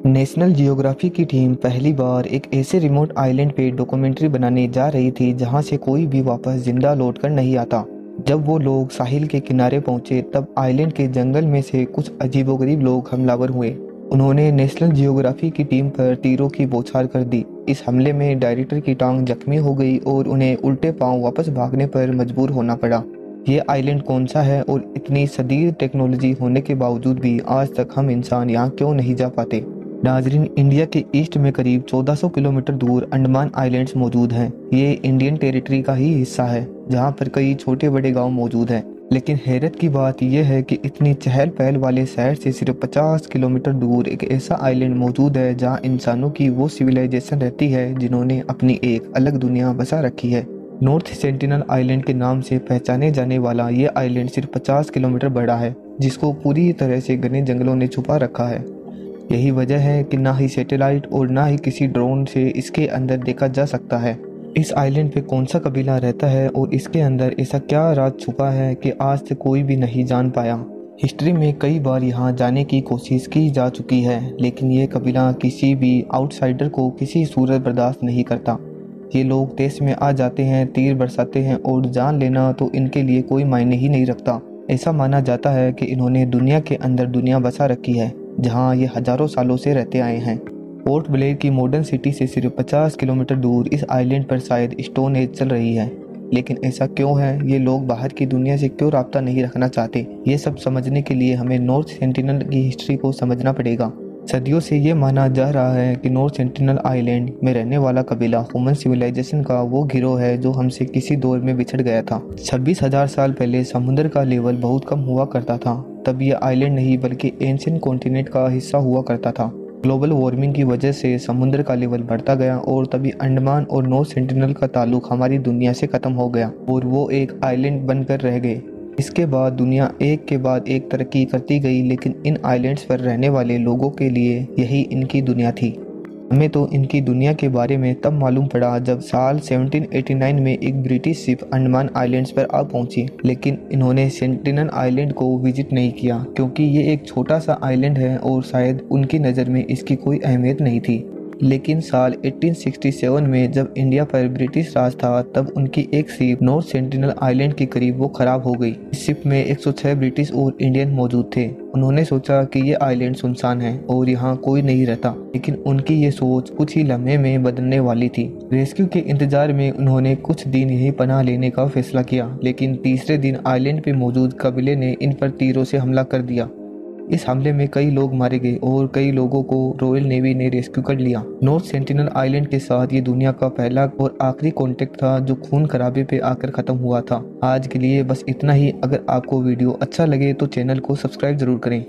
National geography की team पहली बार एक ऐसे रिमोट आइलैंड पे डॉक्यूमेंट्री बनाने जा रही थी जहां से कोई भी वापस जिंदा लौटकर नहीं आता। जब वो लोग साहिल के किनारे पहुंचे तब आइलैंड के जंगल में से कुछ अजीबोगरीब लोग हमलावर हुए। उन्होंने नेशनल जियोग्राफी की टीम पर तीरों की बौछार कर दी। इस हमले में डायरेक्टर की टांग जख्मी हो गई और उन्हें उल्टे पांव वापस भागने पर मजबूर होना पड़ा। ये आइलैंड कौन सा है और इतनी शदीद टेक्नोलॉजी होने के बावजूद भी आज तक हम इंसान यहाँ क्यों नहीं जा पाते। नाजरीन, इंडिया के ईस्ट में करीब 1400 किलोमीटर दूर अंडमान आइलैंड्स मौजूद हैं। ये इंडियन टेरिटरी का ही हिस्सा है जहाँ पर कई छोटे बड़े गांव मौजूद हैं। लेकिन हैरत की बात यह है कि इतनी चहल पहल वाले शहर से सिर्फ 50 किलोमीटर दूर एक ऐसा आइलैंड मौजूद है जहाँ इंसानों की वो सिविलाइजेशन रहती है जिन्होंने अपनी एक अलग दुनिया बसा रखी है। नॉर्थ सेंटिनल आइलैंड के नाम से पहचाने जाने वाला ये आइलैंड सिर्फ 50 किलोमीटर बड़ा है, जिसको पूरी तरह से घने जंगलों ने छुपा रखा है। यही वजह है कि ना ही सैटेलाइट और ना ही किसी ड्रोन से इसके अंदर देखा जा सकता है। इस आइलैंड पे कौन सा कबीला रहता है और इसके अंदर ऐसा क्या राज छुपा है कि आज तक कोई भी नहीं जान पाया। हिस्ट्री में कई बार यहाँ जाने की कोशिश की जा चुकी है, लेकिन ये कबीला किसी भी आउटसाइडर को किसी सूरत बर्दाश्त नहीं करता। ये लोग देश में आ जाते हैं, तीर बरसाते हैं और जान लेना तो इनके लिए कोई मायने ही नहीं रखता। ऐसा माना जाता है कि इन्होंने दुनिया के अंदर दुनिया बसा रखी है जहां ये हजारों सालों से रहते आए हैं। पोर्ट ब्लेयर की मॉडर्न सिटी से सिर्फ 50 किलोमीटर दूर इस आइलैंड पर शायद स्टोन एज चल रही है। लेकिन ऐसा क्यों है? ये लोग बाहर की दुनिया से क्यों राब्ता नहीं रखना चाहते? ये सब समझने के लिए हमें नॉर्थ सेंटिनल की हिस्ट्री को समझना पड़ेगा। सदियों से ये माना जा रहा है कि नॉर्थ सेंटिनल आइलैंड में रहने वाला कबीला ह्यूमन सिविलाइजेशन का वो गिरोह है जो हमसे किसी दौर में बिछड़ गया था। 26,000 साल पहले समुद्र का लेवल बहुत कम हुआ करता था। तब यह आइलैंड नहीं बल्कि एंशिएंट कॉन्टिनेंट का हिस्सा हुआ करता था। ग्लोबल वार्मिंग की वजह से समुद्र का लेवल बढ़ता गया और तभी अंडमान और नॉर्थ सेंटिनल का ताल्लुक हमारी दुनिया से खत्म हो गया और वो एक आइलैंड बनकर रह गए। इसके बाद दुनिया एक के बाद एक तरक्की करती गई, लेकिन इन आइलैंड्स पर रहने वाले लोगों के लिए यही इनकी दुनिया थी। हमें तो इनकी दुनिया के बारे में तब मालूम पड़ा जब साल 1789 में एक ब्रिटिश शिप अंडमान आइलैंड्स पर आ पहुंची। लेकिन इन्होंने सेंटिनल आइलैंड को विजिट नहीं किया क्योंकि ये एक छोटा सा आइलैंड है और शायद उनकी नज़र में इसकी कोई अहमियत नहीं थी। लेकिन साल 1867 में जब इंडिया पर ब्रिटिश राज था तब उनकी एक शिप नॉर्थ सेंटिनल आइलैंड के करीब वो खराब हो गई। इस शिप में 106 ब्रिटिश और इंडियन मौजूद थे। उन्होंने सोचा कि ये आइलैंड सुनसान है और यहाँ कोई नहीं रहता, लेकिन उनकी ये सोच कुछ ही लम्हे में बदलने वाली थी। रेस्क्यू के इंतजार में उन्होंने कुछ दिन यहीं पनाह लेने का फैसला किया, लेकिन तीसरे दिन आइलैंड पे मौजूद कबीले ने इन पर तीरों से हमला कर दिया। इस हमले में कई लोग मारे गए और कई लोगों को रॉयल नेवी ने रेस्क्यू कर लिया। नॉर्थ सेंटिनल आइलैंड के साथ ये दुनिया का पहला और आखिरी कॉन्टेक्ट था जो खून खराबे पे आकर खत्म हुआ था। आज के लिए बस इतना ही। अगर आपको वीडियो अच्छा लगे तो चैनल को सब्सक्राइब जरूर करें।